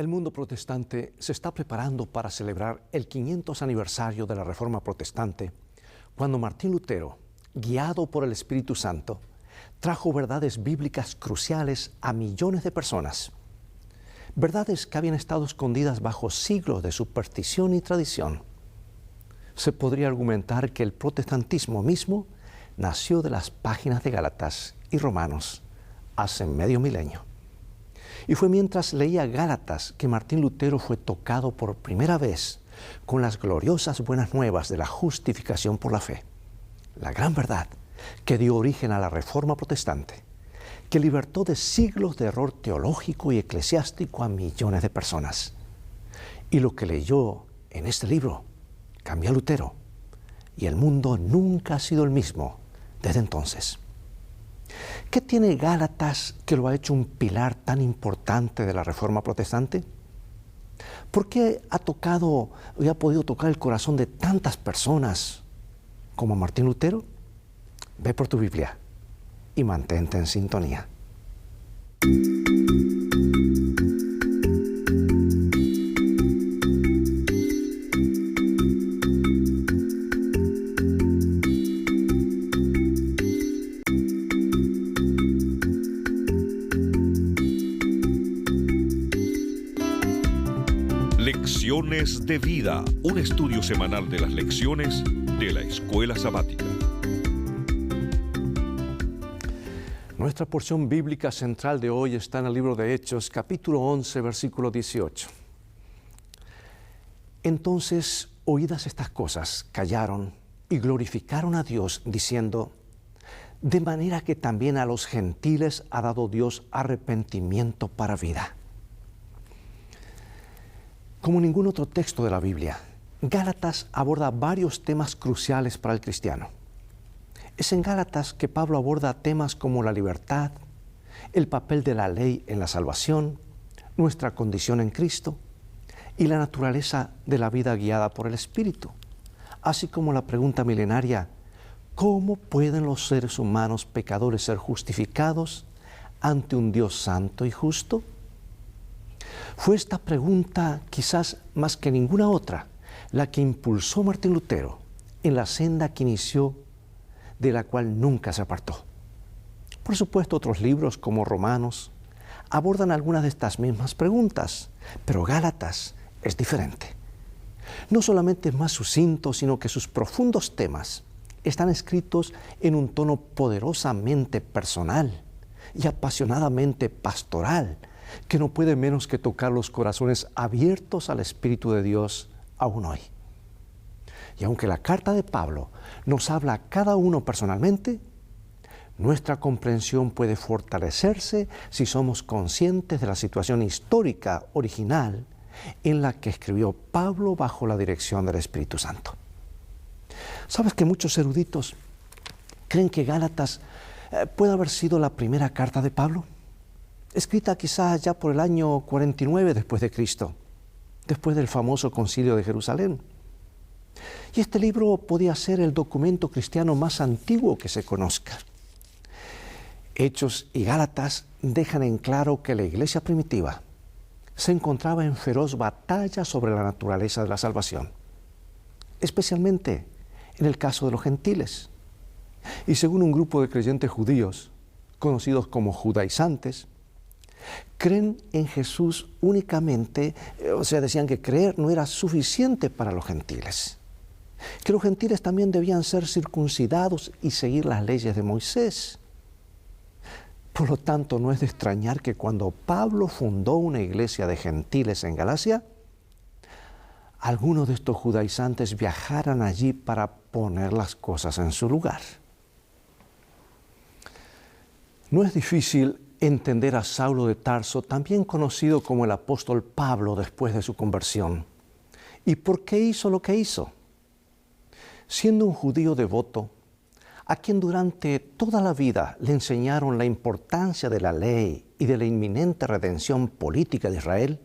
El mundo protestante se está preparando para celebrar el 500 aniversario de la Reforma Protestante, cuando Martín Lutero, guiado por el Espíritu Santo, trajo verdades bíblicas cruciales a millones de personas. Verdades que habían estado escondidas bajo siglos de superstición y tradición. Se podría argumentar que el protestantismo mismo nació de las páginas de Gálatas y Romanos hace medio milenio. Y fue mientras leía Gálatas que Martín Lutero fue tocado por primera vez con las gloriosas buenas nuevas de la justificación por la fe. La gran verdad que dio origen a la Reforma Protestante, que libertó de siglos de error teológico y eclesiástico a millones de personas. Y lo que leyó en este libro cambió a Lutero, y el mundo nunca ha sido el mismo desde entonces. ¿Qué tiene Gálatas que lo ha hecho un pilar tan importante de la Reforma Protestante? ¿Por qué ha tocado y ha podido tocar el corazón de tantas personas como Martín Lutero? Ve por tu Biblia y mantente en sintonía. Lecciones de Vida, un estudio semanal de las lecciones de la Escuela Sabática. Nuestra porción bíblica central de hoy está en el libro de Hechos, capítulo 11, versículo 18. Entonces, oídas estas cosas, callaron y glorificaron a Dios, diciendo: de manera que también a los gentiles ha dado Dios arrepentimiento para vida. Como ningún otro texto de la Biblia, Gálatas aborda varios temas cruciales para el cristiano. Es en Gálatas que Pablo aborda temas como la libertad, el papel de la ley en la salvación, nuestra condición en Cristo y la naturaleza de la vida guiada por el Espíritu, así como la pregunta milenaria: ¿cómo pueden los seres humanos pecadores ser justificados ante un Dios santo y justo? Fue esta pregunta, quizás más que ninguna otra, la que impulsó a Martín Lutero en la senda que inició, de la cual nunca se apartó. Por supuesto, otros libros como Romanos abordan algunas de estas mismas preguntas, pero Gálatas es diferente. No solamente es más sucinto, sino que sus profundos temas están escritos en un tono poderosamente personal y apasionadamente pastoral, que no puede menos que tocar los corazones abiertos al Espíritu de Dios aún hoy. Y aunque la carta de Pablo nos habla a cada uno personalmente, nuestra comprensión puede fortalecerse si somos conscientes de la situación histórica original en la que escribió Pablo bajo la dirección del Espíritu Santo. ¿Sabes que muchos eruditos creen que Gálatas puede haber sido la primera carta de Pablo? Escrita quizás ya por el año 49 después de Cristo, después del famoso Concilio de Jerusalén. Y este libro podía ser el documento cristiano más antiguo que se conozca. Hechos y Gálatas dejan en claro que la iglesia primitiva se encontraba en feroz batalla sobre la naturaleza de la salvación, especialmente en el caso de los gentiles. Y según un grupo de creyentes judíos, conocidos como judaizantes, creen en Jesús únicamente, decían que creer no era suficiente para los gentiles, que los gentiles también debían ser circuncidados y seguir las leyes de Moisés. Por lo tanto, no es de extrañar que cuando Pablo fundó una iglesia de gentiles en Galacia, algunos de estos judaizantes viajaran allí para poner las cosas en su lugar. No es difícil entender a Saulo de Tarso, también conocido como el apóstol Pablo después de su conversión. ¿Y por qué hizo lo que hizo? Siendo un judío devoto, a quien durante toda la vida le enseñaron la importancia de la ley y de la inminente redención política de Israel,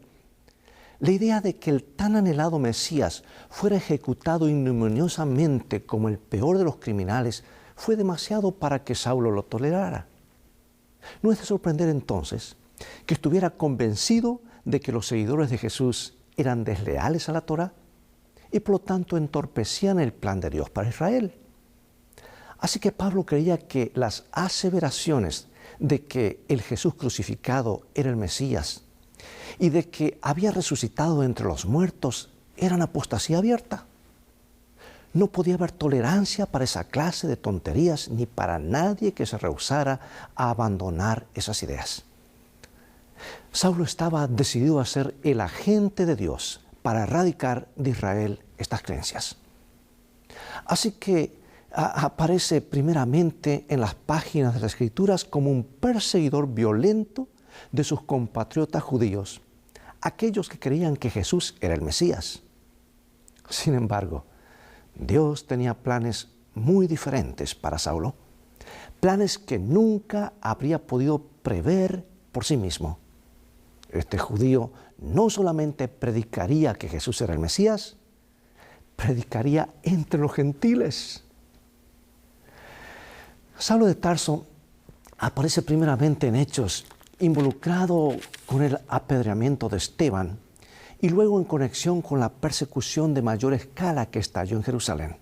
la idea de que el tan anhelado Mesías fuera ejecutado ignominiosamente como el peor de los criminales fue demasiado para que Saulo lo tolerara. No es de sorprender entonces que estuviera convencido de que los seguidores de Jesús eran desleales a la Torá y por lo tanto entorpecían el plan de Dios para Israel. Así que Pablo creía que las aseveraciones de que el Jesús crucificado era el Mesías y de que había resucitado entre los muertos eran apostasía abierta. No podía haber tolerancia para esa clase de tonterías ni para nadie que se rehusara a abandonar esas ideas. Saulo estaba decidido a ser el agente de Dios para erradicar de Israel estas creencias. Así que aparece primeramente en las páginas de las Escrituras como un perseguidor violento de sus compatriotas judíos, aquellos que creían que Jesús era el Mesías. Sin embargo, Dios tenía planes muy diferentes para Saulo, planes que nunca habría podido prever por sí mismo. Este judío no solamente predicaría que Jesús era el Mesías, predicaría entre los gentiles. Saulo de Tarso aparece primeramente en Hechos, involucrado con el apedreamiento de Esteban y luego en conexión con la persecución de mayor escala que estalló en Jerusalén.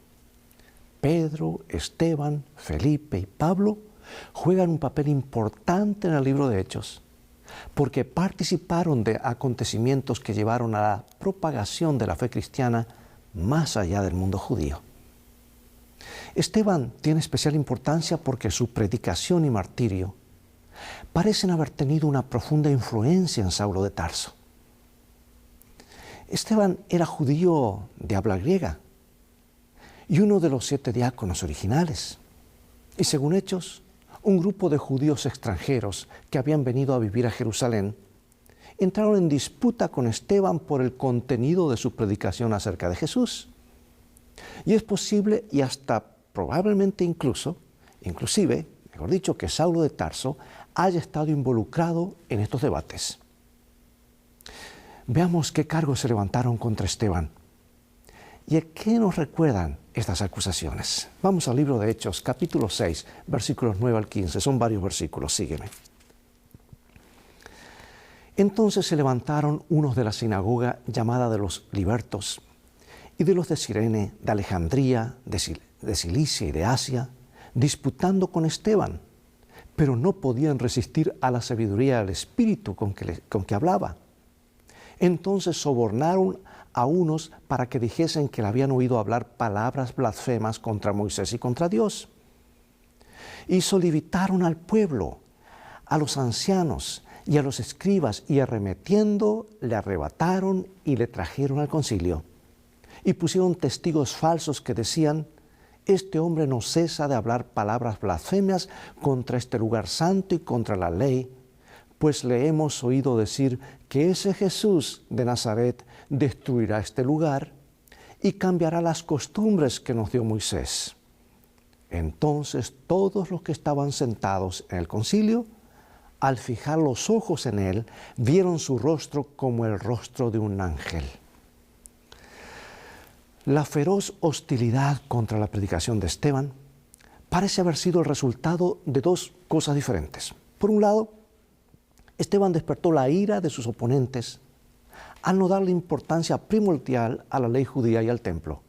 Pedro, Esteban, Felipe y Pablo juegan un papel importante en el libro de Hechos porque participaron de acontecimientos que llevaron a la propagación de la fe cristiana más allá del mundo judío. Esteban tiene especial importancia porque su predicación y martirio parecen haber tenido una profunda influencia en Saulo de Tarso. Esteban era judío de habla griega y uno de los 7 diáconos originales. Y según Hechos, un grupo de judíos extranjeros que habían venido a vivir a Jerusalén entraron en disputa con Esteban por el contenido de su predicación acerca de Jesús. Y es posible y hasta probablemente inclusive, mejor dicho, que Saulo de Tarso haya estado involucrado en estos debates. Veamos qué cargos se levantaron contra Esteban y a qué nos recuerdan estas acusaciones. Vamos al libro de Hechos, capítulo 6, versículos 9 al 15. Son varios versículos, sígueme. Entonces se levantaron unos de la sinagoga llamada de los libertos y de los de Cirene, de Alejandría, de Cilicia y de Asia, disputando con Esteban, pero no podían resistir a la sabiduría del Espíritu con que hablaba. Entonces sobornaron a unos para que dijesen que le habían oído hablar palabras blasfemas contra Moisés y contra Dios. Y solicitaron al pueblo, a los ancianos y a los escribas, y arremetiendo, le arrebataron y le trajeron al concilio. Y pusieron testigos falsos que decían: este hombre no cesa de hablar palabras blasfemias contra este lugar santo y contra la ley, pues le hemos oído decir que ese Jesús de Nazaret destruirá este lugar y cambiará las costumbres que nos dio Moisés. Entonces todos los que estaban sentados en el concilio, al fijar los ojos en él, vieron su rostro como el rostro de un ángel. La feroz hostilidad contra la predicación de Esteban parece haber sido el resultado de dos cosas diferentes. Por un lado, Esteban despertó la ira de sus oponentes al no darle importancia primordial a la ley judía y al templo,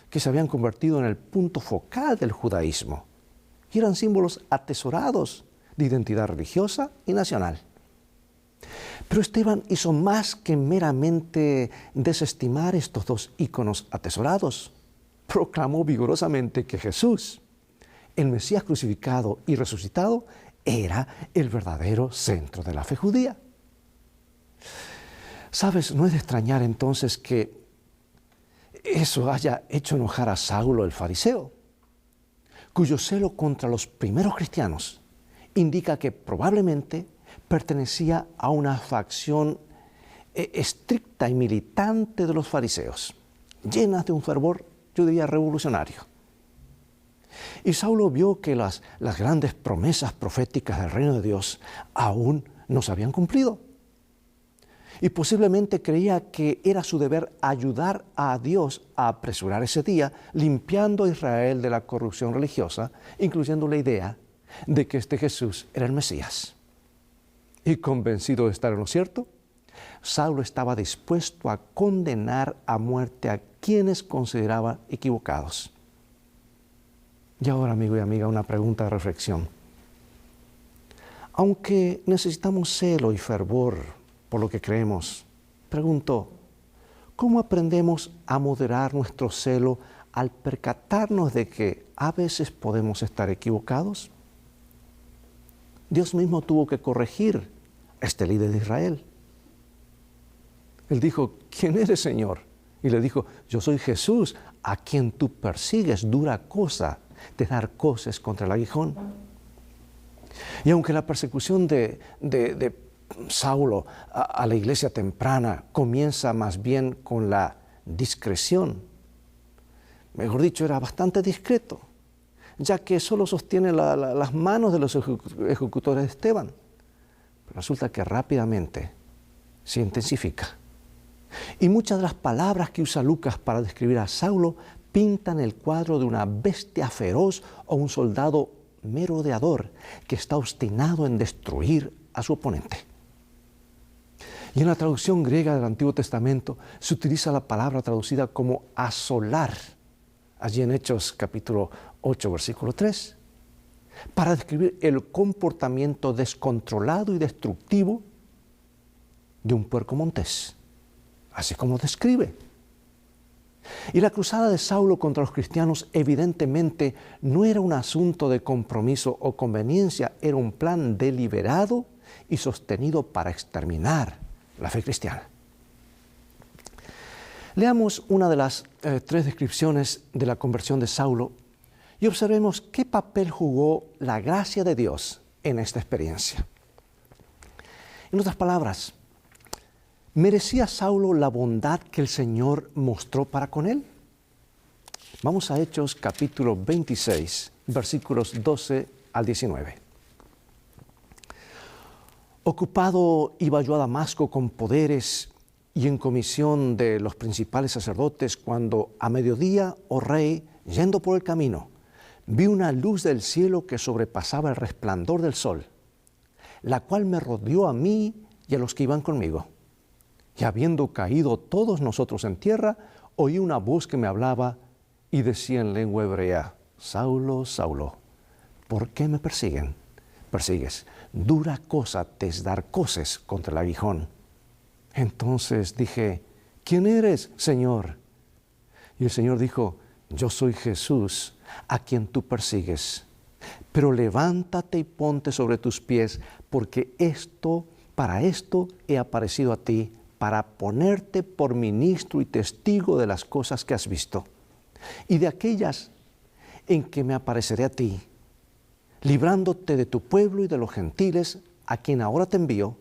que se habían convertido en el punto focal del judaísmo y eran símbolos atesorados de identidad religiosa y nacional. Pero Esteban hizo más que meramente desestimar estos dos íconos atesorados. Proclamó vigorosamente que Jesús, el Mesías crucificado y resucitado, era el verdadero centro de la fe judía. ¿Sabes? No es de extrañar entonces que eso haya hecho enojar a Saulo el fariseo, cuyo celo contra los primeros cristianos indica que probablemente pertenecía a una facción estricta y militante de los fariseos, llenas de un fervor, yo diría, revolucionario. Y Saulo vio que las grandes promesas proféticas del reino de Dios aún no se habían cumplido. Y posiblemente creía que era su deber ayudar a Dios a apresurar ese día, limpiando a Israel de la corrupción religiosa, incluyendo la idea de que este Jesús era el Mesías. Y convencido de estar en lo cierto, Saulo estaba dispuesto a condenar a muerte a quienes consideraba equivocados. Y ahora, amigo y amiga, una pregunta de reflexión. Aunque necesitamos celo y fervor por lo que creemos, pregunto, ¿cómo aprendemos a moderar nuestro celo al percatarnos de que a veces podemos estar equivocados? Dios mismo tuvo que corregir a este líder de Israel. Él dijo, ¿quién eres, Señor? Y le dijo, yo soy Jesús, a quien tú persigues, dura cosa de dar coces contra el aguijón. Y aunque la persecución de Saulo a la iglesia temprana comienza más bien con la discreción, mejor dicho, era bastante discreto, ya que solo sostiene las manos de los ejecutores de Esteban. Pero resulta que rápidamente se intensifica. Y muchas de las palabras que usa Lucas para describir a Saulo pintan el cuadro de una bestia feroz o un soldado merodeador que está obstinado en destruir a su oponente. Y en la traducción griega del Antiguo Testamento se utiliza la palabra traducida como asolar, allí en Hechos capítulo 8, versículo 3, para describir el comportamiento descontrolado y destructivo de un puerco montés, así como describe. Y la cruzada de Saulo contra los cristianos evidentemente no era un asunto de compromiso o conveniencia, era un plan deliberado y sostenido para exterminar la fe cristiana. Leamos una de las tres descripciones de la conversión de Saulo y observemos qué papel jugó la gracia de Dios en esta experiencia. En otras palabras, ¿merecía Saulo la bondad que el Señor mostró para con él? Vamos a Hechos capítulo 26, versículos 12 al 19. Ocupado iba yo a Damasco con poderes y en comisión de los principales sacerdotes, cuando a mediodía, oh rey, yendo por el camino, vi una luz del cielo que sobrepasaba el resplandor del sol, la cual me rodeó a mí y a los que iban conmigo. Y habiendo caído todos nosotros en tierra, oí una voz que me hablaba y decía en lengua hebrea, Saulo, Saulo, ¿por qué me persigues? Dura cosa te es dar coces contra el aguijón. Entonces dije, ¿quién eres, Señor? Y el Señor dijo, yo soy Jesús, a quien tú persigues. Pero levántate y ponte sobre tus pies, porque para esto he aparecido a ti, para ponerte por ministro y testigo de las cosas que has visto, y de aquellas en que me apareceré a ti, librándote de tu pueblo y de los gentiles, a quien ahora te envío,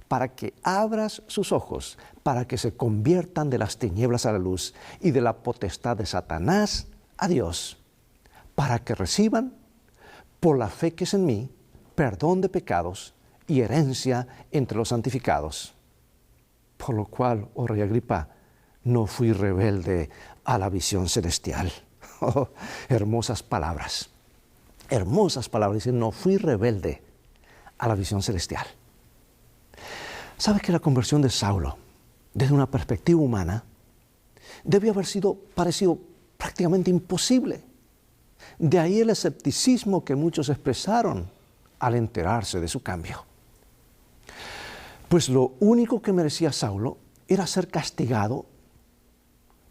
para que abras sus ojos, para que se conviertan de las tinieblas a la luz y de la potestad de Satanás a Dios, para que reciban, por la fe que es en mí, perdón de pecados y herencia entre los santificados. Por lo cual, oh rey Agripa, no fui rebelde a la visión celestial. Oh, hermosas palabras. Hermosas palabras. Dice, no fui rebelde a la visión celestial. ¿Sabes que la conversión de Saulo, desde una perspectiva humana, debe haber parecido prácticamente imposible? De ahí el escepticismo que muchos expresaron al enterarse de su cambio. Pues lo único que merecía Saulo era ser castigado,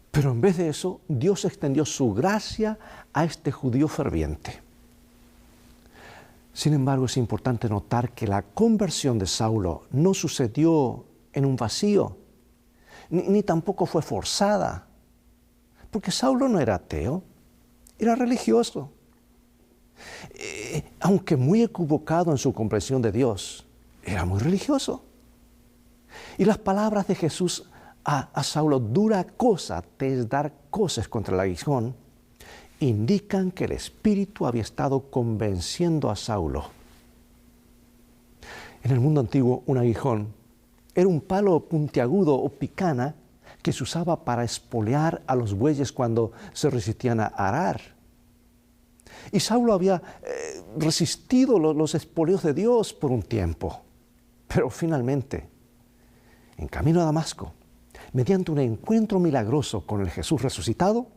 pero en vez de eso, Dios extendió su gracia a este judío ferviente. Sin embargo, es importante notar que la conversión de Saulo no sucedió en un vacío, ni tampoco fue forzada, porque Saulo no era ateo, era religioso. Aunque muy equivocado en su comprensión de Dios, era muy religioso. Y las palabras de Jesús a Saulo, dura cosa te es dar coces contra el aguijón, indican que el Espíritu había estado convenciendo a Saulo. En el mundo antiguo, un aguijón era un palo puntiagudo o picana que se usaba para espolear a los bueyes cuando se resistían a arar. Y Saulo había resistido los espoleos de Dios por un tiempo, pero finalmente en camino a Damasco, mediante un encuentro milagroso con el Jesús resucitado,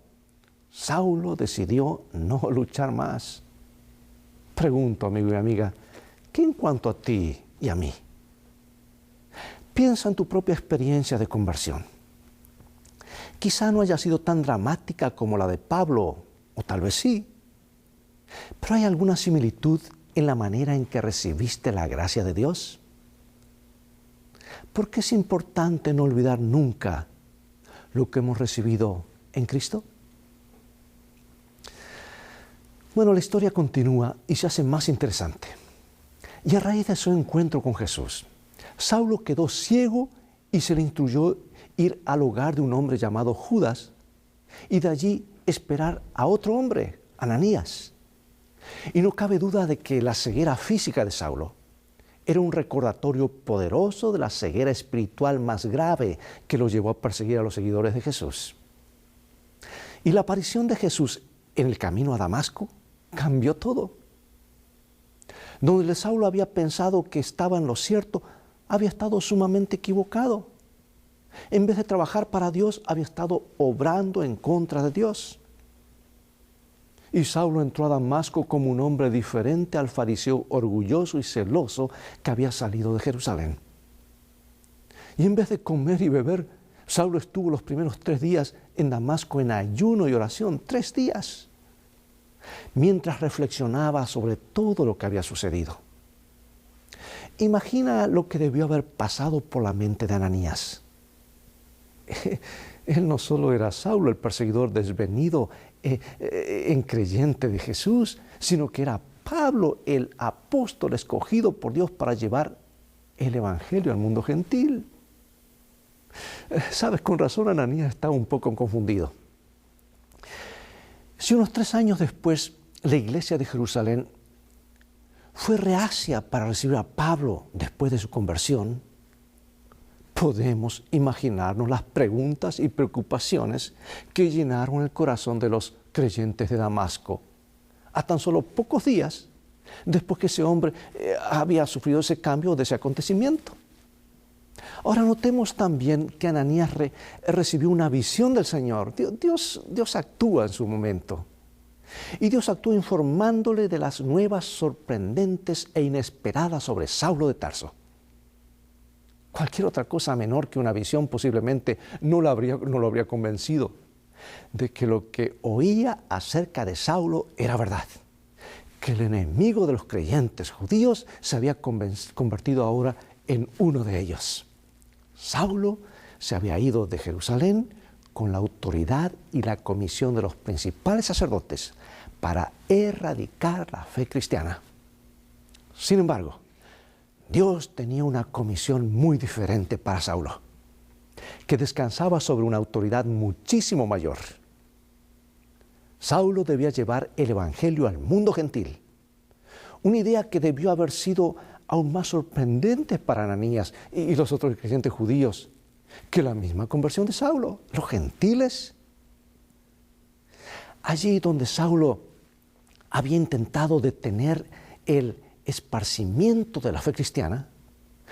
Saulo decidió no luchar más. Pregunto, amigo y amiga, ¿qué en cuanto a ti y a mí? Piensa en tu propia experiencia de conversión. Quizá no haya sido tan dramática como la de Pablo, o tal vez sí, pero ¿hay alguna similitud en la manera en que recibiste la gracia de Dios? ¿Por qué es importante no olvidar nunca lo que hemos recibido en Cristo? Bueno, la historia continúa y se hace más interesante. Y a raíz de su encuentro con Jesús, Saulo quedó ciego y se le instruyó ir al hogar de un hombre llamado Judas y de allí esperar a otro hombre, Ananías. Y no cabe duda de que la ceguera física de Saulo era un recordatorio poderoso de la ceguera espiritual más grave que lo llevó a perseguir a los seguidores de Jesús. Y la aparición de Jesús en el camino a Damasco cambió todo. Donde Saulo había pensado que estaba en lo cierto, había estado sumamente equivocado. En vez de trabajar para Dios, había estado obrando en contra de Dios. Y Saulo entró a Damasco como un hombre diferente al fariseo orgulloso y celoso que había salido de Jerusalén. Y en vez de comer y beber, Saulo estuvo los primeros 3 días en Damasco en ayuno y oración, 3 días, mientras reflexionaba sobre todo lo que había sucedido. Imagina lo que debió haber pasado por la mente de Ananías. Él no solo era Saulo, el perseguidor desvenido, creyente de Jesús, sino que era Pablo, el apóstol escogido por Dios para llevar el evangelio al mundo gentil. Sabes, con razón Ananías estaba un poco confundido. Si unos 3 años después la iglesia de Jerusalén fue reacia para recibir a Pablo después de su conversión, podemos imaginarnos las preguntas y preocupaciones que llenaron el corazón de los creyentes de Damasco a tan solo pocos días después que ese hombre había sufrido ese cambio de ese acontecimiento. Ahora notemos también que Ananías recibió una visión del Señor. Dios actúa en su momento. Y Dios actúa informándole de las nuevas sorprendentes e inesperadas sobre Saulo de Tarso. Cualquier otra cosa menor que una visión posiblemente no lo habría convencido de que lo que oía acerca de Saulo era verdad, que el enemigo de los creyentes judíos se había convertido ahora en uno de ellos. Saulo se había ido de Jerusalén con la autoridad y la comisión de los principales sacerdotes para erradicar la fe cristiana. Sin embargo, Dios tenía una comisión muy diferente para Saulo, que descansaba sobre una autoridad muchísimo mayor. Saulo debía llevar el evangelio al mundo gentil, una idea que debió haber sido aún más sorprendente para Ananías y los otros creyentes judíos que la misma conversión de Saulo, los gentiles. Allí donde Saulo había intentado detener el esparcimiento de la fe cristiana,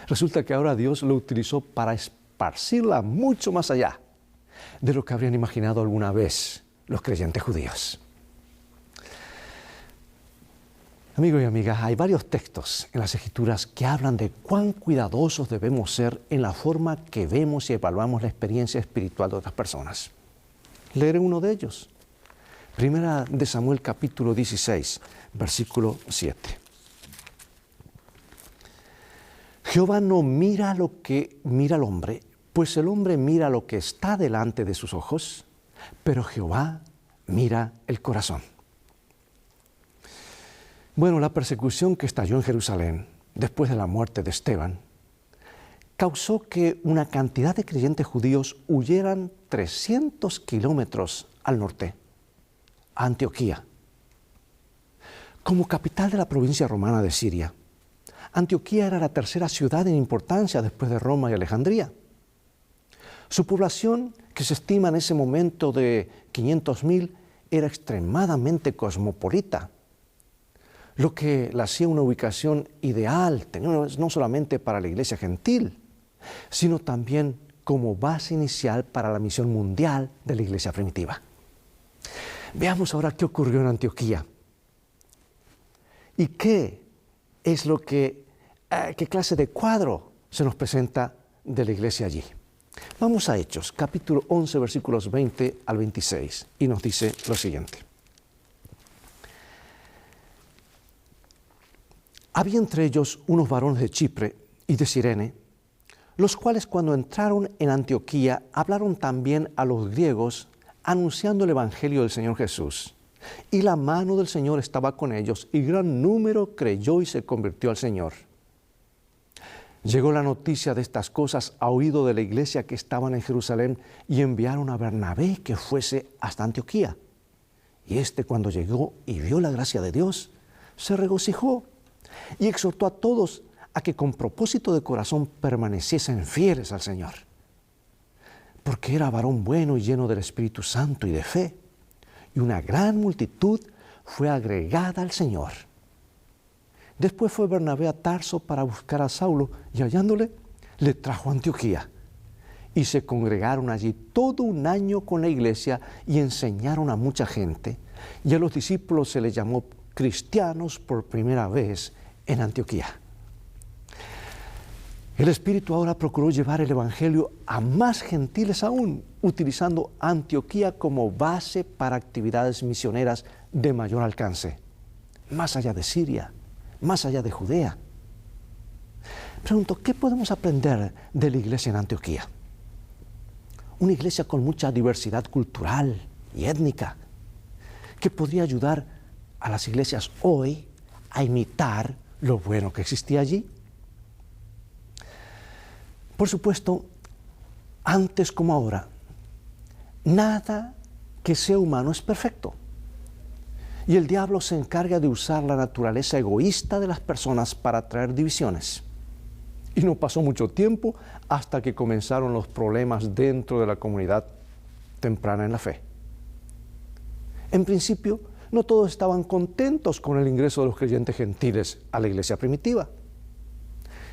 resulta que ahora Dios lo utilizó para esparcirla mucho más allá de lo que habrían imaginado alguna vez los creyentes judíos. Amigos y amigas, hay varios textos en las Escrituras que hablan de cuán cuidadosos debemos ser en la forma que vemos y evaluamos la experiencia espiritual de otras personas. Leeré uno de ellos. Primera de Samuel capítulo 16, versículo 7. Jehová no mira lo que mira el hombre, pues el hombre mira lo que está delante de sus ojos, pero Jehová mira el corazón. Bueno, la persecución que estalló en Jerusalén después de la muerte de Esteban causó que una cantidad de creyentes judíos huyeran 300 kilómetros al norte, a Antioquía. Como capital de la provincia romana de Siria, Antioquía era la tercera ciudad en importancia después de Roma y Alejandría. Su población, que se estima en ese momento de 500,000, era extremadamente cosmopolita, lo que la hacía una ubicación ideal, no solamente para la iglesia gentil, sino también como base inicial para la misión mundial de la iglesia primitiva. Veamos ahora qué ocurrió en Antioquía y qué clase de cuadro se nos presenta de la iglesia allí. Vamos a Hechos, capítulo 11, versículos 20 al 26, y nos dice lo siguiente. Había entre ellos unos varones de Chipre y de Cirene, los cuales cuando entraron en Antioquía hablaron también a los griegos, anunciando el evangelio del Señor Jesús. Y la mano del Señor estaba con ellos, y gran número creyó y se convirtió al Señor. Llegó la noticia de estas cosas a oído de la iglesia que estaban en Jerusalén, y enviaron a Bernabé que fuese hasta Antioquía. Y cuando llegó y vio la gracia de Dios, se regocijó y exhortó a todos a que con propósito de corazón permaneciesen fieles al Señor. Porque era varón bueno y lleno del Espíritu Santo y de fe, y una gran multitud fue agregada al Señor. Después fue Bernabé a Tarso para buscar a Saulo, y hallándole, le trajo a Antioquía. Y se congregaron allí todo un año con la iglesia y enseñaron a mucha gente, y a los discípulos se les llamó cristianos por primera vez en Antioquía. El Espíritu ahora procuró llevar el Evangelio a más gentiles aún, utilizando Antioquía como base para actividades misioneras de mayor alcance, más allá de Siria, más allá de Judea. Pregunto, ¿qué podemos aprender de la iglesia en Antioquía? Una iglesia con mucha diversidad cultural y étnica, que podría ayudar a las iglesias hoy a imitar lo bueno que existía allí. Por supuesto, antes como ahora, nada que sea humano es perfecto. Y el diablo se encarga de usar la naturaleza egoísta de las personas para traer divisiones. Y no pasó mucho tiempo hasta que comenzaron los problemas dentro de la comunidad temprana en la fe. En principio, no todos estaban contentos con el ingreso de los creyentes gentiles a la iglesia primitiva.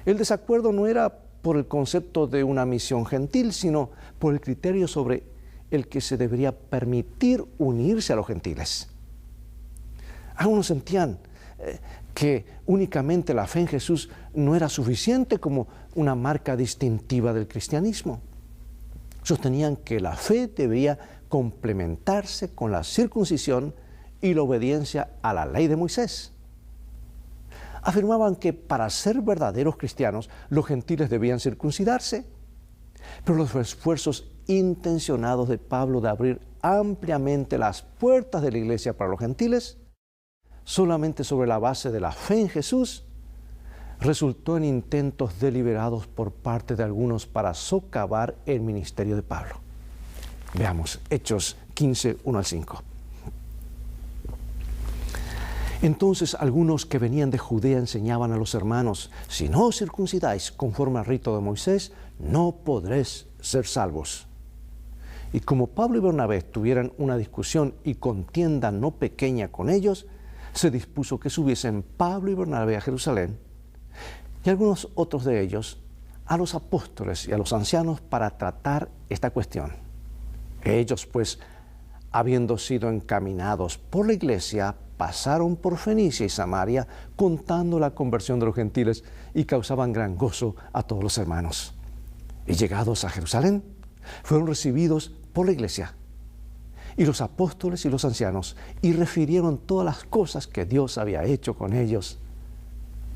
El desacuerdo no era por el concepto de una misión gentil, sino por el criterio sobre el que se debería permitir unirse a los gentiles. Algunos sentían que únicamente la fe en Jesús no era suficiente como una marca distintiva del cristianismo. Sostenían que la fe debía complementarse con la circuncisión y la obediencia a la ley de Moisés. Afirmaban que para ser verdaderos cristianos, los gentiles debían circuncidarse, pero los esfuerzos intencionados de Pablo de abrir ampliamente las puertas de la iglesia para los gentiles, solamente sobre la base de la fe en Jesús, resultó en intentos deliberados por parte de algunos para socavar el ministerio de Pablo. Veamos Hechos 15, 1 al 5. Entonces algunos que venían de Judea enseñaban a los hermanos: si no os circuncidáis conforme al rito de Moisés, no podréis ser salvos. Y como Pablo y Bernabé tuvieran una discusión y contienda no pequeña con ellos, se dispuso que subiesen Pablo y Bernabé a Jerusalén, y algunos otros de ellos a los apóstoles y a los ancianos para tratar esta cuestión. Ellos, pues, habiendo sido encaminados por la iglesia, pasaron por Fenicia y Samaria, contando la conversión de los gentiles, y causaban gran gozo a todos los hermanos. Y llegados a Jerusalén, fueron recibidos por la iglesia y los apóstoles y los ancianos, y refirieron todas las cosas que Dios había hecho con ellos.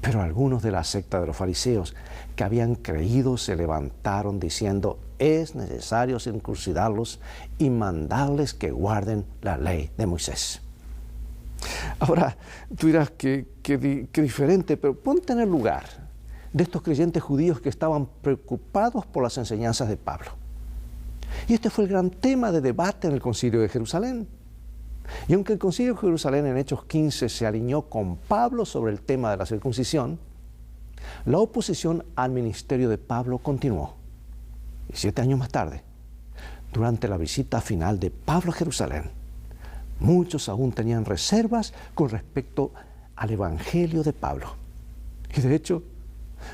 Pero algunos de la secta de los fariseos que habían creído se levantaron diciendo: es necesario circuncidarlos y mandarles que guarden la ley de Moisés. Ahora, tú dirás que diferente, pero ponte en el lugar de estos creyentes judíos que estaban preocupados por las enseñanzas de Pablo. Y este fue el gran tema de debate en el Concilio de Jerusalén. Y aunque el Concilio de Jerusalén en Hechos 15 se alineó con Pablo sobre el tema de la circuncisión, la oposición al ministerio de Pablo continuó. Y 7 años más tarde, durante la visita final de Pablo a Jerusalén, muchos aún tenían reservas con respecto al evangelio de Pablo. Y de hecho,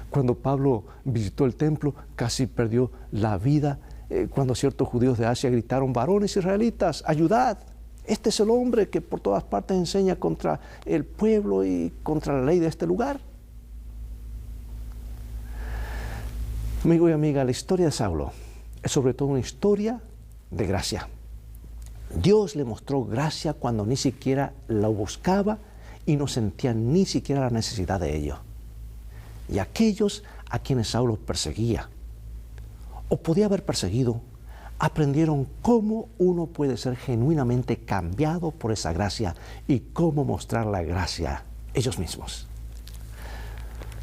Cuando Pablo visitó el templo, casi perdió la vida cuando ciertos judíos de Asia gritaron: varones israelitas, ayudad. Este es el hombre que por todas partes enseña contra el pueblo y contra la ley de este lugar. Amigo y amiga, la historia de Saulo es sobre todo una historia de gracia. Dios le mostró gracia cuando ni siquiera lo buscaba y no sentía ni siquiera la necesidad de ello. Y aquellos a quienes Saulo perseguía, o podía haber perseguido, aprendieron cómo uno puede ser genuinamente cambiado por esa gracia y cómo mostrar la gracia ellos mismos.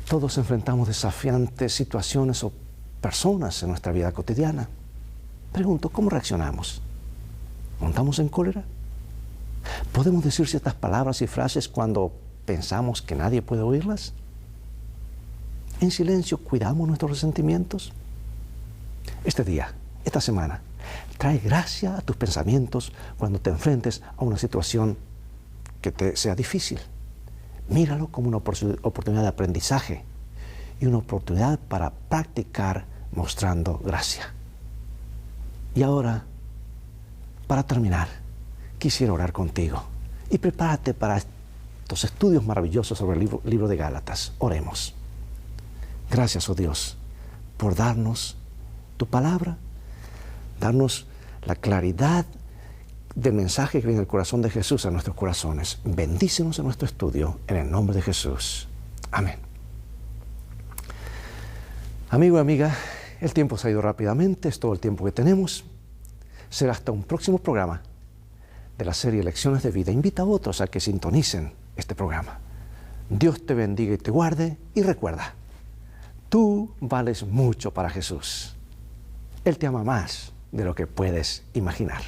Todos enfrentamos desafiantes situaciones o personas en nuestra vida cotidiana. Pregunto, ¿cómo reaccionamos? ¿Montamos en cólera? ¿Podemos decir ciertas palabras y frases cuando pensamos que nadie puede oírlas? ¿En silencio cuidamos nuestros resentimientos? Este día, esta semana, trae gracia a tus pensamientos cuando te enfrentes a una situación que te sea difícil. Míralo como una oportunidad de aprendizaje y una oportunidad para practicar mostrando gracia. Y ahora, para terminar, quisiera orar contigo y prepárate para estos estudios maravillosos sobre el libro de Gálatas. Oremos. Gracias, oh Dios, por darnos tu palabra, darnos la claridad del mensaje que viene del corazón de Jesús a nuestros corazones. Bendícenos en nuestro estudio, en el nombre de Jesús. Amén. Amigo y amiga, el tiempo se ha ido rápidamente, es todo el tiempo que tenemos. Será hasta un próximo programa de la serie Lecciones de Vida. Invita a otros a que sintonicen este programa. Dios te bendiga y te guarde, y recuerda, tú vales mucho para Jesús. Él te ama más de lo que puedes imaginar.